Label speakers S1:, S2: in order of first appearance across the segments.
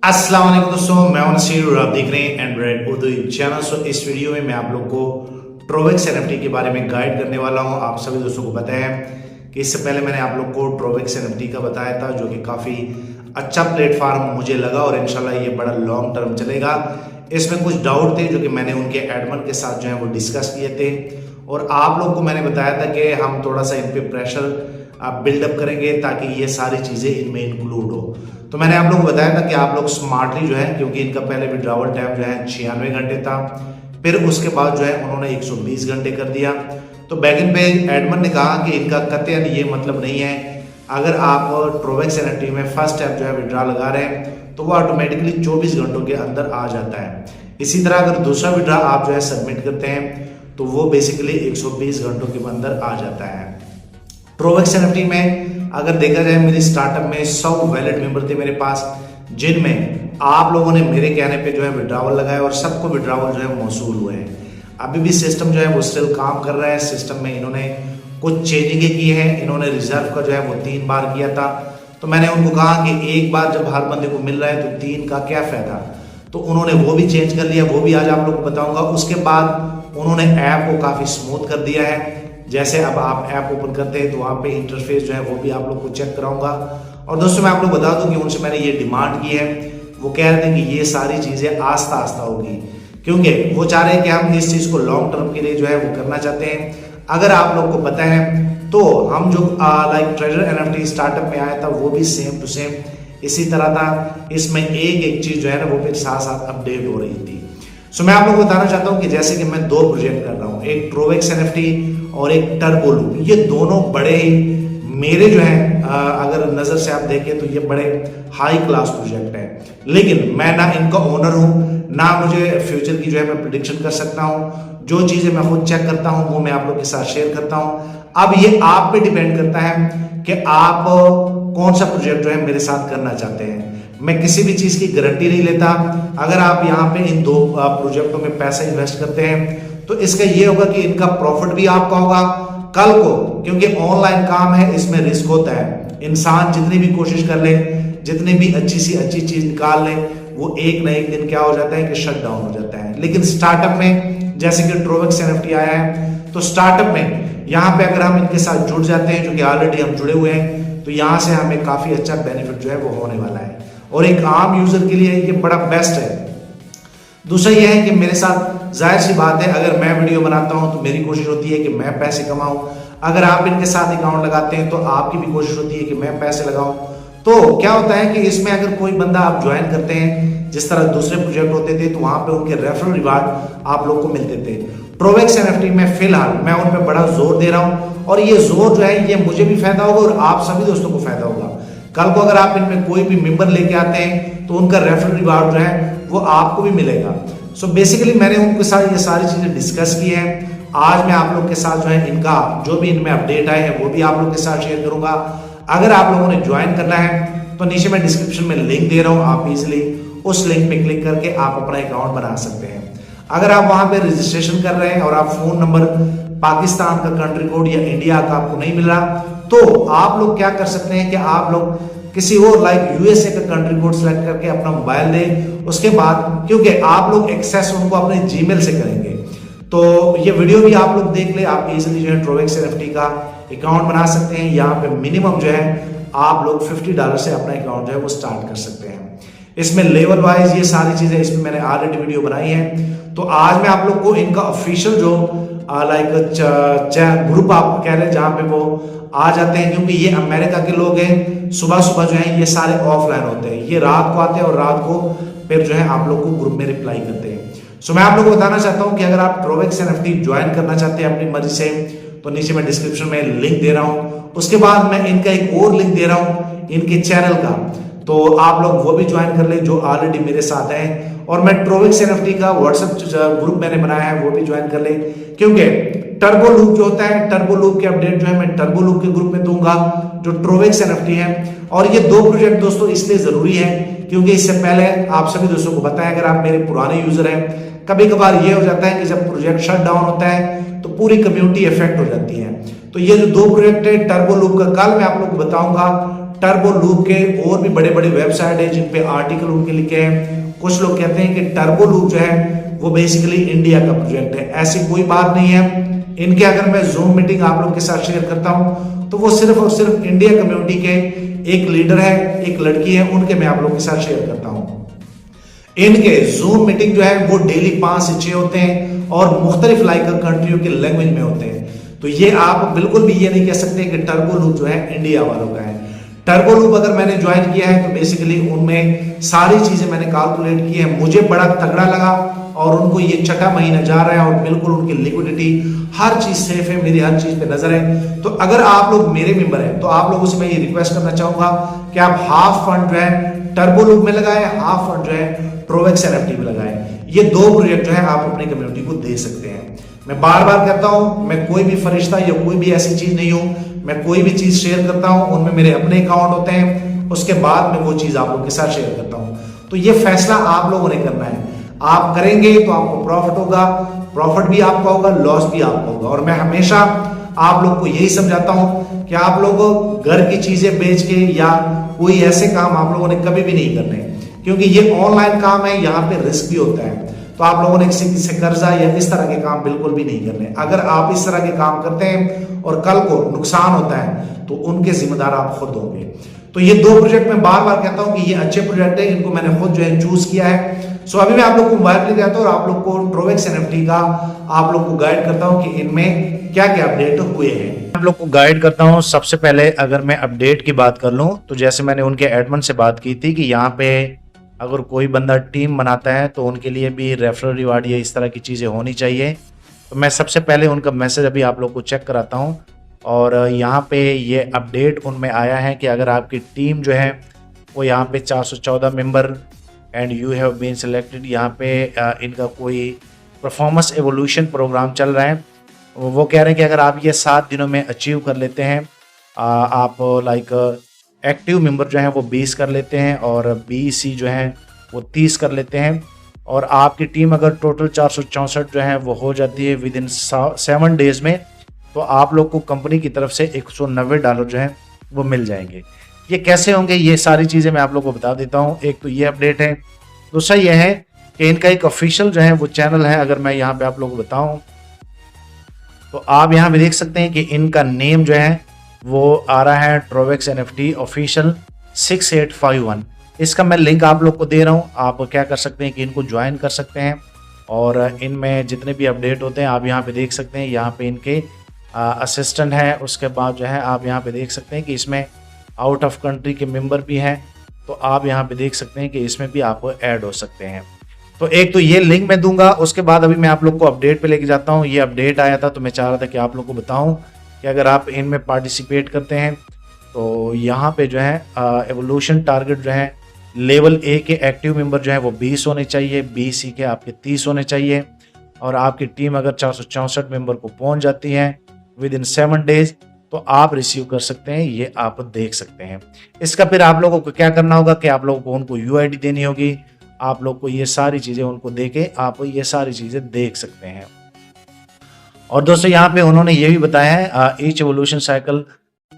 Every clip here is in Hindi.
S1: अस्सलाम वालेकुम दोस्तों, मैं हूं नसीर और आप देख रहे हैं एंड्रॉइड उर्दू चैनल। सो इस वीडियो में मैं आप लोग को ट्रोवेक्स एनएफटी के बारे में गाइड करने वाला हूं। आप सभी दोस्तों को पता है कि इससे पहले मैंने आप लोग को ट्रोवेक्स एनएफटी का बताया था, जो कि काफ़ी अच्छा प्लेटफॉर्म मुझे लगा और इंशाल्लाह ये बड़ा लॉन्ग टर्म चलेगा। इसमें कुछ डाउट थे जो कि मैंने उनके एडमिन के साथ जो है वो डिस्कस किए थे और आप लोग को मैंने बताया था कि हम थोड़ा सा इन पे प्रेशर बिल्डअप करेंगे ताकि ये सारी चीज़ें इनमें इंक्लूड हो। तो मैंने आप लोगों को बताया था कि आप लोग स्मार्टली जो है, क्योंकि इनका पहले विड्रॉवल टाइम जो है 96 घंटे था, फिर उसके बाद जो है उन्होंने 120 घंटे कर दिया। तो बैगिन पे एडमन ने कहा कि इनका कतई ये मतलब नहीं है, अगर आप ट्रोवेक्स एनएफटी में फर्स्ट टाइम जो है विड्रॉ लगा रहे हैं तो वो ऑटोमेटिकली 24 घंटों के अंदर आ जाता है। इसी तरह अगर दूसरा विड्रॉ आप जो है सबमिट करते हैं तो वो बेसिकली 120 घंटों के अंदर आ जाता है। ट्रोवेक्स एनएफटी में अगर देखा जाए, मेरी स्टार्टअप में 100 वैलिड मेंबर थे मेरे पास, जिनमें आप लोगों ने मेरे कहने पे जो है विड्रॉवल लगाया और सबको विड्रॉवल जो है मौसूल हुए हैं। अभी भी सिस्टम जो है वो स्टिल काम कर रहा है। सिस्टम में इन्होंने कुछ चेंजिंग की है। इन्होंने रिजर्व का जो है वो 3 बार किया था, तो मैंने उनको कहा कि एक बार जब हर बंदे को मिल रहा है तो 3 का क्या फायदा, तो उन्होंने वो भी चेंज कर लिया, वो भी आज आप लोग को बताऊंगा। उसके बाद उन्होंने ऐप को काफ़ी स्मूथ कर दिया है। जैसे अब आप ऐप ओपन करते हैं तो वहाँ पे इंटरफेस जो है वो भी आप लोग को चेक कराऊंगा। और दोस्तों मैं आप लोग बता दूं कि उनसे मैंने ये डिमांड की है, वो कह रहे थे कि ये सारी चीज़ें आस्ता आस्ता होगी, क्योंकि वो चाह रहे हैं कि हम इस चीज़ को लॉन्ग टर्म के लिए जो है वो करना चाहते हैं। अगर आप लोग को पता है तो हम जो लाइक ट्रेजर एनएफटी स्टार्टअप में आया था वो भी सेम टू सेम इसी तरह था। इसमें एक एक चीज़ जो है ना वो फिर साथ साथ अपडेट हो रही थी। सो मैं आप लोग को बताना चाहता हूँ कि जैसे कि मैं 2 प्रोजेक्ट कर रहा हूँ, एक ट्रोवेक्स एनएफटी और एक टर्बो लूप। ये दोनों बड़े मेरे जो है अगर नज़र से आप देखें तो ये बड़े हाई क्लास प्रोजेक्ट हैं, लेकिन मैं ना इनका ओनर हूँ, ना मुझे फ्यूचर की जो है मैं प्रिडिक्शन कर सकता हूँ। जो चीज़ें मैं खुद चेक करता हूँ वो मैं आप लोग के साथ शेयर करता हूँ। अब ये आप पे डिपेंड करता है कि आप कौन सा प्रोजेक्ट जो है मेरे साथ करना चाहते हैं। मैं किसी भी चीज़ की गारंटी नहीं लेता। अगर आप यहाँ पे इन 2 प्रोजेक्टों में पैसा इन्वेस्ट करते हैं तो इसका ये होगा कि इनका प्रॉफिट भी आपका होगा कल को, क्योंकि ऑनलाइन काम है, इसमें रिस्क होता है। इंसान जितनी भी कोशिश कर ले, जितनी भी अच्छी सी अच्छी चीज निकाल ले, वो एक ना एक दिन क्या हो जाता है कि शट डाउन हो जाता है। लेकिन स्टार्टअप में जैसे कि ट्रोवेक्स एनएफटी आया है, तो स्टार्टअप में यहाँ पे अगर हम इनके साथ जुड़ जाते हैं, जो कि ऑलरेडी हम जुड़े हुए हैं, तो यहाँ से हमें काफी अच्छा बेनिफिट जो है वो होने वाला है और एक आम यूजर के लिए ये बड़ा बेस्ट है। दूसरा यह है कि मेरे साथ जाहिर सी बात है, अगर मैं वीडियो बनाता हूं तो मेरी कोशिश होती है कि मैं पैसे कमाऊं। अगर आप इनके साथ अकाउंट लगाते हैं तो आपकी भी कोशिश होती है कि मैं पैसे लगाऊं। तो क्या होता है कि इसमें अगर कोई बंदा आप ज्वाइन करते हैं, जिस तरह दूसरे प्रोजेक्ट होते थे, तो वहां पे उनके रेफरल रिवार्ड आप लोग को मिलते थे। ट्रोवेक्स एनएफटी में फिलहाल मैं उन पर बड़ा जोर दे रहा हूँ और ये जोर जो है ये मुझे भी फायदा होगा और आप सभी दोस्तों को फायदा होगा। कल को अगर आप इनमें कोई भी मेंबर लेके आते हैं तो उनका रेफरल रिवार्ड जो है वो आपको भी मिलेगा। सो बेसिकली मैंने उनके साथ ये सारी चीजें डिस्कस की हैं। आज मैं आप लोग के साथ जो है इनका जो भी इनमें अपडेट आए हैं वो भी आप लोग के साथ शेयर करूंगा। अगर आप लोगों ने ज्वाइन करना है तो नीचे मैं डिस्क्रिप्शन में लिंक दे रहा हूं, आप इजिली उस लिंक पे क्लिक करके आप अपना अकाउंट बना सकते हैं। अगर आप वहां पे रजिस्ट्रेशन कर रहे हैं और आप फोन नंबर पाकिस्तान का कंट्री कोड या इंडिया का आपको नहीं मिल रहा, तो आप लोग क्या कर सकते हैं कि आप लोग किसी और लाइक यूएसए का कंट्री कोड सेलेक्ट करके अपना मोबाइल दें। उसके बाद क्योंकि आप लोग एक्सेस उनको अपने जीमेल से करेंगे, तो ये वीडियो भी आप लोग देख ले, आप इजीली जो है ट्रोवेक्स एनएफटी का अकाउंट बना सकते हैं। यहाँ पे मिनिमम जो है आप लोग $50 से अपना अकाउंट जो है वो स्टार्ट कर सकते हैं। इसमें लेवल वाइज ये सारी चीजें इसमें मैंने ऑलरेडी वीडियो बनाई है। तो आज मैं आप लोग को इनका ऑफिशियल जो लाइक ग्रुप आप कह रहे हैं जहाँ पे वो आ जाते हैं, क्योंकि ये अमेरिका के लोग हैं, सुबह सुबह जो है ये सारे ऑफलाइन होते हैं, ये रात को आते हैं और रात को फिर जो है आप लोग को ग्रुप में रिप्लाई करते हैं। सो मैं आप लोग को बताना चाहता हूं कि अगर आप ट्रोवेक्स एनएफटी ज्वाइन करना चाहते हैं अपनी मर्जी से, तो नीचे मैं डिस्क्रिप्शन में लिंक दे रहा हूं। उसके बाद मैं इनका एक और लिंक दे रहा हूं इनके चैनल का, तो आप लोग वो भी ज्वाइन कर ले जो ऑलरेडी मेरे साथ हैं। और मैं ट्रोवेक्स एनएफटी का व्हाट्सएप ग्रुप मैंने बनाया है वो भी ज्वाइन कर ले, क्योंकि टर्बो लूप जो होता है, टर्बो लूप के अपडेट जो है मैं टर्बो लूप के ग्रुप में दूंगा जो ट्रोवेक्स एनएफटी है। और ये 2 प्रोजेक्ट दोस्तों इसलिए जरूरी है क्योंकि इससे पहले आप सभी दोस्तों को पता है, अगर आप मेरे पुराने यूजर हैं, कभी कभार ये हो जाता है कि जब प्रोजेक्ट शट डाउन होता है तो पूरी कम्युनिटी इफेक्ट हो जाती है। तो ये जो 2 प्रोजेक्ट है टर्बो लूप का, कल मैं आप लोग को बताऊंगा टर्बो लूप के और भी बड़े बड़े वेबसाइट है जिन पे आर्टिकल उनके लिखे हैं। कुछ लोग कहते हैं कि टर्बो लूप जो है वो बेसिकली इंडिया का प्रोजेक्ट है, ऐसी कोई बात नहीं है। इनके अगर मैं जूम मीटिंग आप लोग के साथ शेयर करता हूं तो वो सिर्फ और सिर्फ इंडिया कम्युनिटी के एक लीडर है, एक लड़की है, उनके मैं आप लोग के साथ शेयर करता हूं। इनके जूम मीटिंग जो है वो डेली 5 से 6 होते हैं और मुख्तलिफ कंट्रियों के लैंग्वेज में होते हैं। तो ये आप बिल्कुल भी ये नहीं कह सकते कि टर्बो लूप जो है इंडिया वालों का है। टर्बो लूप अगर मैंने ज्वाइन किया है तो बेसिकली उनमें सारी चीजें मैंने कैलकुलेट की है, मुझे बड़ा तगड़ा लगा और उनको ये छठा महीना जा रहा है और बिल्कुल उनकी लिक्विडिटी हर चीज सेफ है, मेरी हर चीज पे नजर है। तो अगर आप लोग मेरे मेंबर हैं तो आप लोगों से मैं ये रिक्वेस्ट करना चाहूंगा कि आप हाफ फंड जो है टर्बो लूप में लगाए, हाफ फंड जो है ट्रोवेक्स एनएफटी में लगाए। ये दो प्रोजेक्ट जो है आप अपनी कम्युनिटी को दे सकते हैं। मैं बार बार कहता हूं मैं कोई भी फरिश्ता या कोई भी ऐसी चीज नहीं हूं, मैं कोई भी चीज शेयर करता हूं उनमें मेरे अपने अकाउंट होते हैं, उसके बाद मैं वो चीज आप लोगों के साथ शेयर करता हूं। तो ये फैसला आप लोगों ने करना है, आप करेंगे तो आपको प्रॉफिट होगा, प्रॉफिट भी आपका होगा, लॉस भी आपका होगा। और मैं हमेशा आप लोग को यही समझाता हूं कि आप लोग घर की चीजें बेच के या कोई ऐसे काम आप लोगों ने कभी भी नहीं करने, क्योंकि ये ऑनलाइन काम है, यहाँ पे रिस्क भी होता है। तो आप लोगों ने किसी से कर्जा या इस तरह के काम बिल्कुल भी नहीं करने। अगर आप इस तरह के काम करते हैं और कल को नुकसान होता है तो उनके जिम्मेदार आप खुद होंगे। तो ये दो प्रोजेक्ट मैं बार बार कहता हूं कि ये अच्छे प्रोजेक्ट है, इनको मैंने खुद जो है चूज किया है। सो अभी मैं आप लोग को मोबाइल पे कहता हूं और आप लोग को ट्रोवेक्स एनएफटी का आप लोग को गाइड करता हूं कि इनमें क्या क्या अपडेट हुए हैं। आप लोग को गाइड करता हूं। सबसे पहले अगर मैं अपडेट की बात कर लूं तो जैसे मैंने उनके एडमिन से बात की थी कि यहाँ पे अगर कोई बंदा टीम बनाता है तो उनके लिए भी रेफरल रिवार्ड या इस तरह की चीज़ें होनी चाहिए। तो मैं सबसे पहले उनका मैसेज अभी आप लोग को चेक कराता हूं और यहाँ पे ये अपडेट उनमें आया है कि अगर आपकी टीम जो है वो यहाँ पे 414 member and you have been selected, यहाँ पे इनका कोई परफॉर्मेंस एवोल्यूशन प्रोग्राम चल रहा है। वो कह रहे हैं कि अगर आप ये 7 दिनों में अचीव कर लेते हैं, आप एक्टिव मेंबर जो है वो 20 कर लेते हैं और BC जो है वो 30 कर लेते हैं और आपकी टीम अगर टोटल 464 जो है वो हो जाती है विद इन 7 डेज में, तो आप लोग को कंपनी की तरफ से $190 जो है वो मिल जाएंगे। ये कैसे होंगे ये सारी चीज़ें मैं आप लोग को बता देता हूँ। एक तो ये अपडेट है, दूसरा ये है कि इनका एक ऑफिशियल जो है वो चैनल है। अगर मैं यहाँ पे आप लोगों को बताऊँ तो आप यहाँ पे देख सकते हैं कि इनका नेम जो है वो आ रहा है ट्रोवेक्स एनएफटी ऑफिशियल 6851। इसका मैं लिंक आप लोग को दे रहा हूँ। आप क्या कर सकते हैं कि इनको ज्वाइन कर सकते हैं और इनमें जितने भी अपडेट होते हैं आप यहाँ पे देख सकते हैं। यहाँ पे इनके असिस्टेंट है, उसके बाद जो है आप यहाँ पे देख सकते हैं कि इसमें आउट ऑफ कंट्री के मेंबर भी हैं, तो आप यहाँ पे देख सकते हैं कि इसमें भी आप ऐड हो सकते हैं। तो एक तो ये लिंक मैं दूंगा, उसके बाद अभी मैं आप लोग को अपडेट पे लेके जाता हूँ। ये अपडेट आया था तो मैं चाह रहा था कि आप लोग को बताऊं कि अगर आप इनमें पार्टिसिपेट करते हैं तो यहाँ पे जो है एवोल्यूशन टारगेट जो है लेवल A के एक्टिव मेंबर जो है वो 20 होने चाहिए, BC के आपके 30 होने चाहिए और आपकी टीम अगर 464 मेंबर को पहुँच जाती है विद इन 7 डेज तो आप रिसीव कर सकते हैं। ये आप देख सकते हैं। इसका फिर आप लोगों को क्या करना होगा कि आप लोगों को उनको UID देनी होगी। आप लोग को ये सारी चीज़ें उनको दे के आप ये सारी चीज़ें देख सकते हैं। और दोस्तों यहाँ पे उन्होंने ये भी बताया है ईच एवोल्यूशन साइकिल,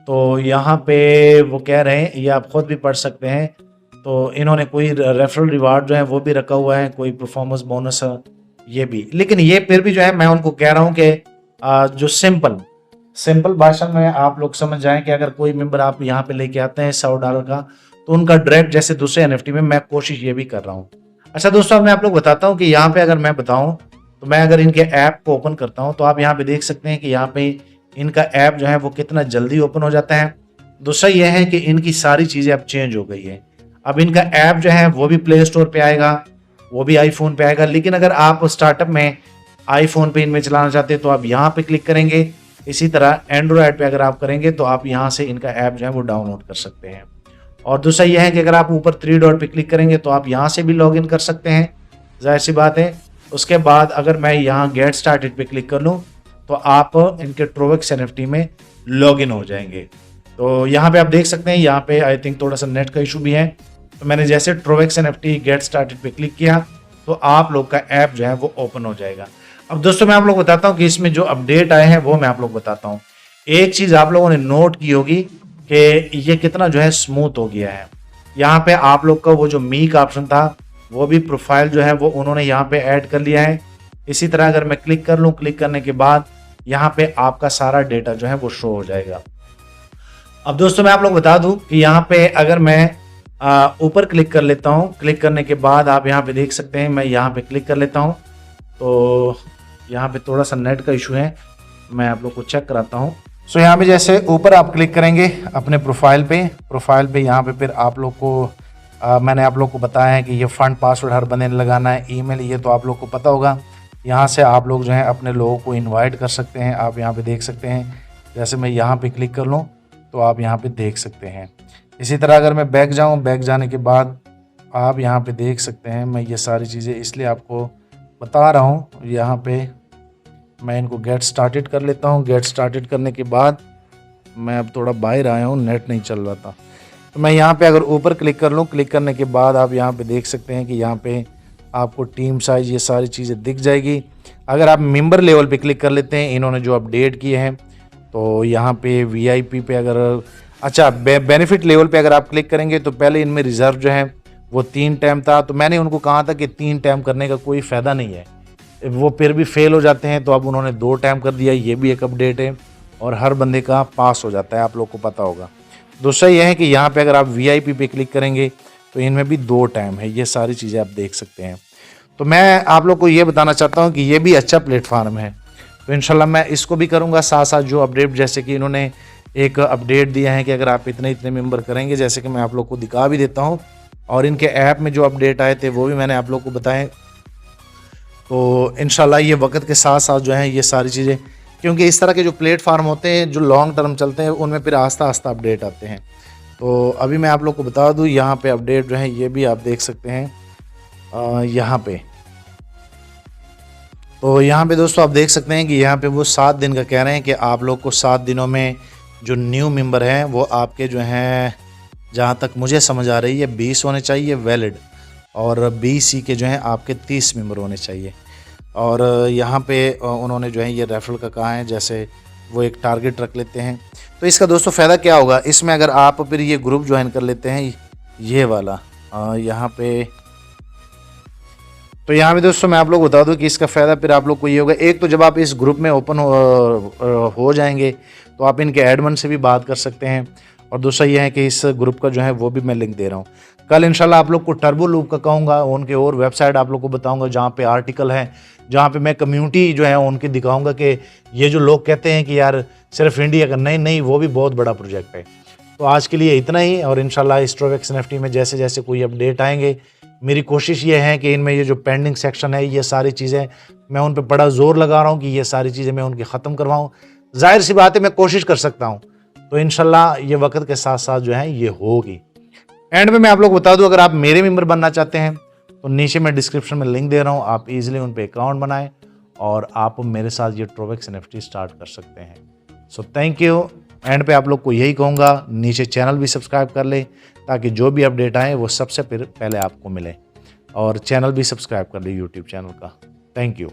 S1: तो यहाँ पे वो कह रहे हैं, ये आप खुद भी पढ़ सकते हैं। तो इन्होंने कोई रेफरल रिवार्ड जो है वो भी रखा हुआ है, कोई परफॉर्मेंस बोनस ये भी। लेकिन ये फिर भी जो है मैं उनको कह रहा हूँ कि जो सिंपल भाषा में आप लोग समझ जाएं कि अगर कोई मेंबर आप यहाँ पे लेके आते हैं $100 का तो उनका डायरेक्ट जैसे दूसरे NFT में मैं कोशिश ये भी कर रहा हूँ। अच्छा दोस्तों अब मैं आप लोग बताता हूँ कि यहाँ पे अगर मैं बताऊँ तो मैं अगर इनके ऐप को ओपन करता हूँ तो आप यहाँ पे देख सकते हैं कि यहाँ पे इनका ऐप जो है वो कितना जल्दी ओपन हो जाता है। दूसरा यह है कि इनकी सारी चीज़ें अब चेंज हो गई है। अब इनका ऐप जो है वो भी प्ले स्टोर पे आएगा, वो भी आईफोन पे आएगा। लेकिन अगर आप स्टार्टअप में आईफोन पे इनमें चलाना चाहते हैं तो आप यहाँ पे क्लिक करेंगे। इसी तरह एंड्रॉयड पे अगर आप करेंगे तो आप यहाँ से इनका ऐप जो है वो डाउनलोड कर सकते हैं। और दूसरा यह है कि अगर आप ऊपर 3 डॉट पे क्लिक करेंगे तो आप यहाँ से भी लॉग इन कर सकते हैं, जाहिर सी बात है। उसके बाद अगर मैं यहाँ गेट स्टार्टेड पे क्लिक कर लूँ तो आप इनके ट्रोवेक्स एनएफटी में लॉग इन हो जाएंगे। तो यहाँ पे आप देख सकते हैं, यहाँ पे आई थिंक थोड़ा सा नेट का इशू भी है। तो मैंने जैसे ट्रोवेक्स एनएफटी गेट स्टार्टेड पे क्लिक किया तो आप लोग का ऐप जो है वो ओपन हो जाएगा। अब दोस्तों मैं आप लोग बताता हूँ कि इसमें जो अपडेट आए हैं वो मैं आप लोग बताता हूँ। एक चीज़ आप लोगों ने नोट की होगी कि ये कितना जो है स्मूथ हो गया है। यहाँ पे आप लोग का वो जो मी का ऑप्शन था वो भी प्रोफाइल जो है वो उन्होंने यहाँ पे ऐड कर लिया है। इसी तरह अगर मैं क्लिक कर लूँ, क्लिक करने के बाद यहाँ पे आपका सारा डेटा जो है वो शो हो जाएगा। अब दोस्तों मैं आप लोग बता दूं कि यहाँ पे अगर मैं ऊपर क्लिक कर लेता हूँ, क्लिक करने के बाद आप यहाँ पे देख सकते हैं, मैं यहाँ पे क्लिक कर लेता हूँ तो यहाँ पे थोड़ा सा नेट का इशू है, मैं आप लोग को चेक कराता हूँ। सो यहाँ पे जैसे ऊपर आप क्लिक करेंगे अपने प्रोफाइल पे यहाँ पे फिर आप लोग को मैंने आप लोग को बताया है कि ये फंड पासवर्ड हर बंदे ने लगाना है, ईमेल ये तो आप लोग को पता होगा। यहाँ से आप लोग जो है अपने लोगों को इनवाइट कर सकते हैं। आप यहाँ पे देख सकते हैं, जैसे मैं यहाँ पे क्लिक कर लूँ तो आप यहाँ पे देख सकते हैं। इसी तरह अगर मैं बैक जाऊँ, बैक जाने के बाद आप यहाँ पे देख सकते हैं, मैं ये सारी चीज़ें इसलिए आपको बता रहा हूँ। यहाँ पे मैं इनको गेट स्टार्टेड कर लेता हूँ। गेट स्टार्टेड करने के बाद मैं अब थोड़ा बाहर आया हूँ, नेट नहीं चल रहा था, तो मैं यहाँ पे अगर ऊपर क्लिक कर लूँ, क्लिक करने के बाद आप यहाँ पे देख सकते हैं कि यहाँ पे आपको टीम साइज ये सारी चीज़ें दिख जाएगी। अगर आप मेंबर लेवल पे क्लिक कर लेते हैं, इन्होंने जो अपडेट किए हैं, तो यहाँ पे वीआईपी पे अगर अच्छा बेनिफिट लेवल पे अगर आप क्लिक करेंगे तो पहले इनमें रिजर्व जो है वो 3 टाइम था, तो मैंने उनको कहा था कि 3 टाइम करने का कोई फ़ायदा नहीं है, वो फिर भी फेल हो जाते हैं, तो अब उन्होंने 2 टाइम कर दिया। ये भी एक अपडेट है और हर बंदे का पास हो जाता है, आप लोग को पता होगा। दूसरा यह है कि यहाँ पे अगर आप वीआईपी पे क्लिक करेंगे तो इनमें भी 2 टाइम है, ये सारी चीज़ें आप देख सकते हैं। तो मैं आप लोग को ये बताना चाहता हूँ कि ये भी अच्छा प्लेटफार्म है, तो इंशाल्लाह मैं इसको भी करूँगा साथ साथ जो अपडेट, जैसे कि इन्होंने एक अपडेट दिया है कि अगर आप इतने इतने मेंबर करेंगे, जैसे कि मैं आप लोग को दिखा भी देता हूँ, और इनके ऐप में जो अपडेट आए थे वो भी मैंने आप लोग को बताएं। तो इंशाल्लाह ये वक्त के साथ साथ जो है ये सारी चीज़ें, क्योंकि इस तरह के जो प्लेटफार्म होते हैं जो लॉन्ग टर्म चलते हैं उनमें फिर आस्ता आस्ता अपडेट आते हैं। तो अभी मैं आप लोग को बता दूं, यहाँ पे अपडेट जो है ये भी आप देख सकते हैं यहाँ पे। तो यहाँ पे दोस्तों आप देख सकते हैं कि यहाँ पे वो 7 दिन का कह रहे हैं कि आप लोग को 7 दिनों में जो न्यू मेंबर हैं वो आपके जो हैं, जहाँ तक मुझे समझ आ रही है 20 होने चाहिए वैलिड, और BC के जो हैं आपके 30 मेंबर होने चाहिए। और यहाँ पे उन्होंने जो है ये रेफरल का कहा है, जैसे वो एक टारगेट रख लेते हैं। तो इसका दोस्तों फ़ायदा क्या होगा, इसमें अगर आप फिर ये ग्रुप ज्वाइन कर लेते हैं ये वाला यहाँ पे, तो यहाँ पे दोस्तों मैं आप लोग बता दूं कि इसका फ़ायदा फिर आप लोग को ये होगा, एक तो जब आप इस ग्रुप में ओपन हो जाएंगे तो आप इनके एडमिन से भी बात कर सकते हैं, और दूसरा ये है कि इस ग्रुप का जो है वो भी मैं लिंक दे रहा हूँ। कल इंशाल्लाह आप लोग को टर्बो लूप का कहूँगा, उनके और वेबसाइट आप लोग को बताऊँगा जहाँ पे आर्टिकल है, जहाँ पे मैं कम्युनिटी जो है उनकी दिखाऊँगा कि ये जो लोग कहते हैं कि यार सिर्फ इंडिया का, नहीं नहीं, वो भी बहुत बड़ा प्रोजेक्ट है। तो आज के लिए इतना ही, और इंशाल्लाह इस ट्रोवेक्स NFT में जैसे जैसे कोई अपडेट आएंगे, मेरी कोशिश ये है कि इनमें ये जो पेंडिंग सेक्शन है ये सारी चीज़ें मैं उन पे बड़ा ज़ोर लगा रहा हूँ कि ये सारी चीज़ें मैं उनकी ख़त्म करवाऊँ। जाहिर सी बात है मैं कोशिश कर सकता हूँ, तो इंशाल्लाह ये वक्त के साथ साथ जो है ये होगी। एंड में मैं आप लोग को बता दूं, अगर आप मेरे मेंबर बनना चाहते हैं तो नीचे मैं डिस्क्रिप्शन में लिंक दे रहा हूँ, आप इजीली उन पे अकाउंट बनाएं और आप मेरे साथ ये ट्रोवेक्स NFT स्टार्ट कर सकते हैं। So thank you. एंड पे आप लोग को यही कहूँगा, नीचे चैनल भी सब्सक्राइब कर ले ताकि जो भी अपडेट आए वो सबसे पहले आपको मिले, और चैनल भी सब्सक्राइब कर ले यूट्यूब चैनल का। Thank you.